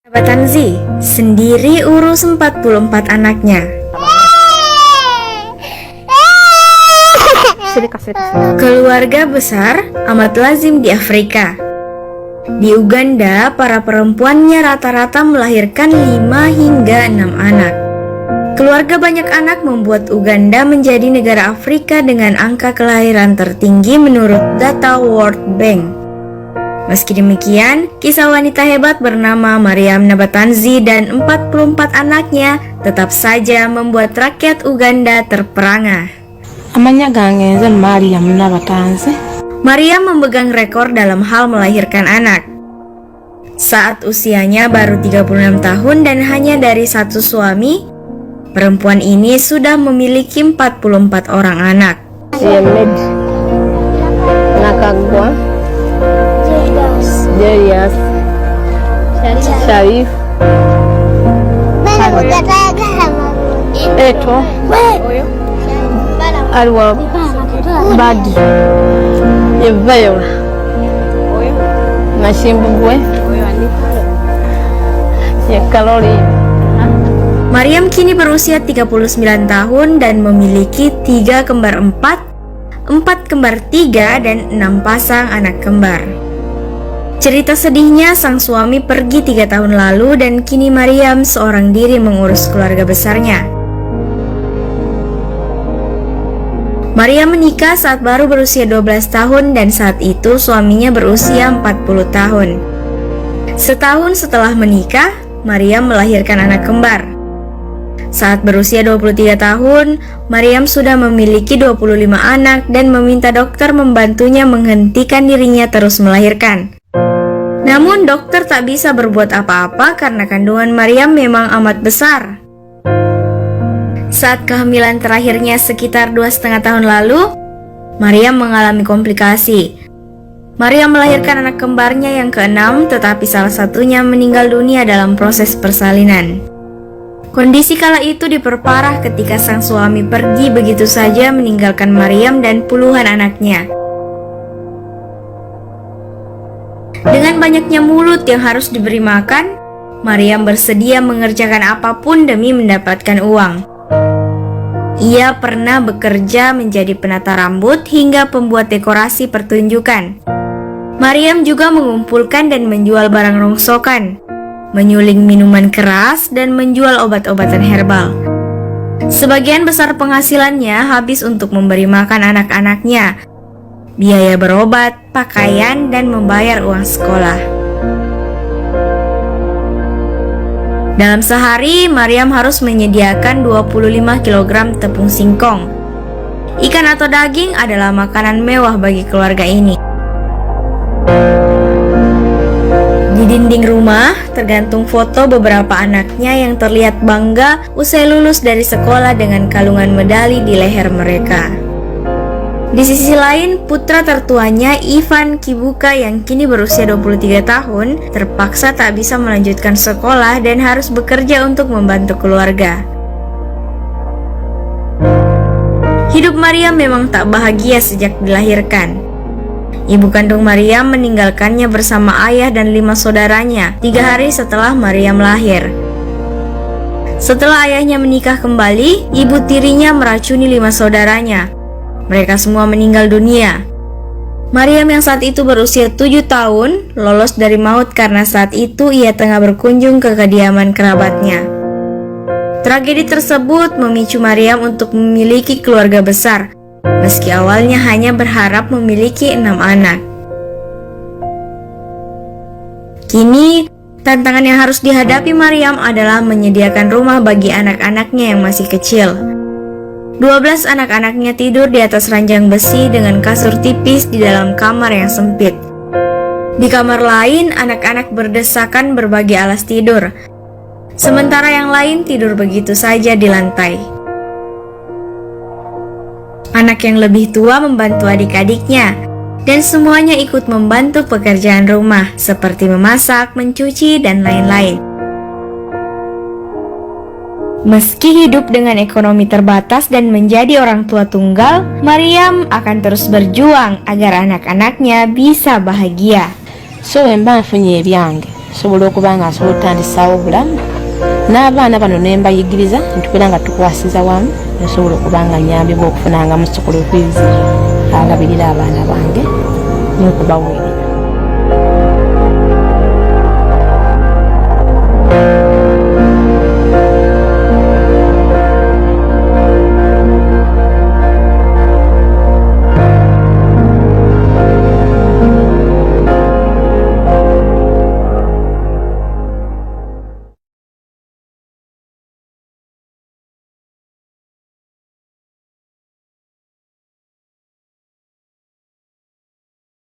Nabatanzi sendiri urus 44 anaknya. Keluarga besar amat lazim di Afrika. Di Uganda, para perempuannya rata-rata melahirkan 5 hingga 6 anak. Keluarga banyak anak membuat Uganda menjadi negara Afrika dengan angka kelahiran tertinggi menurut data World Bank. Meski demikian, kisah wanita hebat bernama Mariam Nabatanzi dan 44 anaknya tetap saja membuat rakyat Uganda terperangah. Amanya gangenze Mariam Nabatanzi. Mariam memegang rekor dalam hal melahirkan anak. Saat usianya baru 36 tahun dan hanya dari satu suami, perempuan ini sudah memiliki 44 orang anak. Yemed Nakagwa Jerias Sharif Eto Arwa Badi Yevayo Nashimbwe Yekalori. Mariam kini berusia 39 tahun dan memiliki 3 kembar 4, 4 kembar 3, dan 6 pasang anak kembar. Cerita sedihnya, sang suami pergi 3 tahun lalu dan kini Mariam seorang diri mengurus keluarga besarnya. Mariam menikah saat baru berusia 12 tahun dan saat itu suaminya berusia 40 tahun. Setahun setelah menikah, Mariam melahirkan anak kembar. Saat berusia 23 tahun, Mariam sudah memiliki 25 anak dan meminta dokter membantunya menghentikan dirinya terus melahirkan. Namun dokter tak bisa berbuat apa-apa karena kandungan Mariam memang amat besar. Saat kehamilan terakhirnya sekitar 2,5 tahun lalu, Mariam mengalami komplikasi. Mariam melahirkan anak kembarnya yang ke-6, tetapi salah satunya meninggal dunia dalam proses persalinan. Kondisi kala itu diperparah ketika sang suami pergi begitu saja meninggalkan Mariam dan puluhan anaknya. Dengan banyaknya mulut yang harus diberi makan, Mariam bersedia mengerjakan apapun demi mendapatkan uang. Ia pernah bekerja menjadi penata rambut hingga pembuat dekorasi pertunjukan. Mariam juga mengumpulkan dan menjual barang rongsokan, menyuling minuman keras, dan menjual obat-obatan herbal. Sebagian besar penghasilannya habis untuk memberi makan anak-anaknya, biaya berobat, pakaian, dan membayar uang sekolah. Dalam sehari, Mariam harus menyediakan 25 kg tepung singkong. Ikan atau daging adalah makanan mewah bagi keluarga ini. Di dinding rumah tergantung foto beberapa anaknya yang terlihat bangga usai lulus dari sekolah dengan kalungan medali di leher mereka. Di sisi lain, putra tertuanya Ivan Kibuka yang kini berusia 23 tahun terpaksa tak bisa melanjutkan sekolah dan harus bekerja untuk membantu keluarga. Hidup Mariam memang tak bahagia sejak dilahirkan. Ibu kandung Mariam meninggalkannya bersama ayah dan 5 saudaranya 3 hari setelah Mariam lahir. Setelah ayahnya menikah kembali, ibu tirinya meracuni 5 saudaranya. Mereka semua meninggal dunia. Mariam yang saat itu berusia 7 tahun lolos dari maut karena saat itu ia tengah berkunjung ke kediaman kerabatnya. Tragedi tersebut memicu Mariam untuk memiliki keluarga besar, meski awalnya hanya berharap memiliki 6 anak. Kini, tantangan yang harus dihadapi Mariam adalah menyediakan rumah bagi anak-anaknya yang masih kecil. 12 anak-anaknya tidur di atas ranjang besi dengan kasur tipis di dalam kamar yang sempit. Di kamar lain, anak-anak berdesakan berbagi alas tidur, sementara yang lain tidur begitu saja di lantai. Anak yang lebih tua membantu adik-adiknya, dan semuanya ikut membantu pekerjaan rumah seperti memasak, mencuci, dan lain-lain. Meski hidup dengan ekonomi terbatas dan menjadi orang tua tunggal, Mariam akan terus berjuang agar anak-anaknya bisa bahagia. So emba nfunye ebyange asobola okuba nga asobola okutandisaawo obulamu n'abaana bano ne mbayigiriza ntubeera nga tukwasiza wamu nsobola okuba nga nyambibwa okufunangamu school fees alabirira abaana bange n'okubaweera.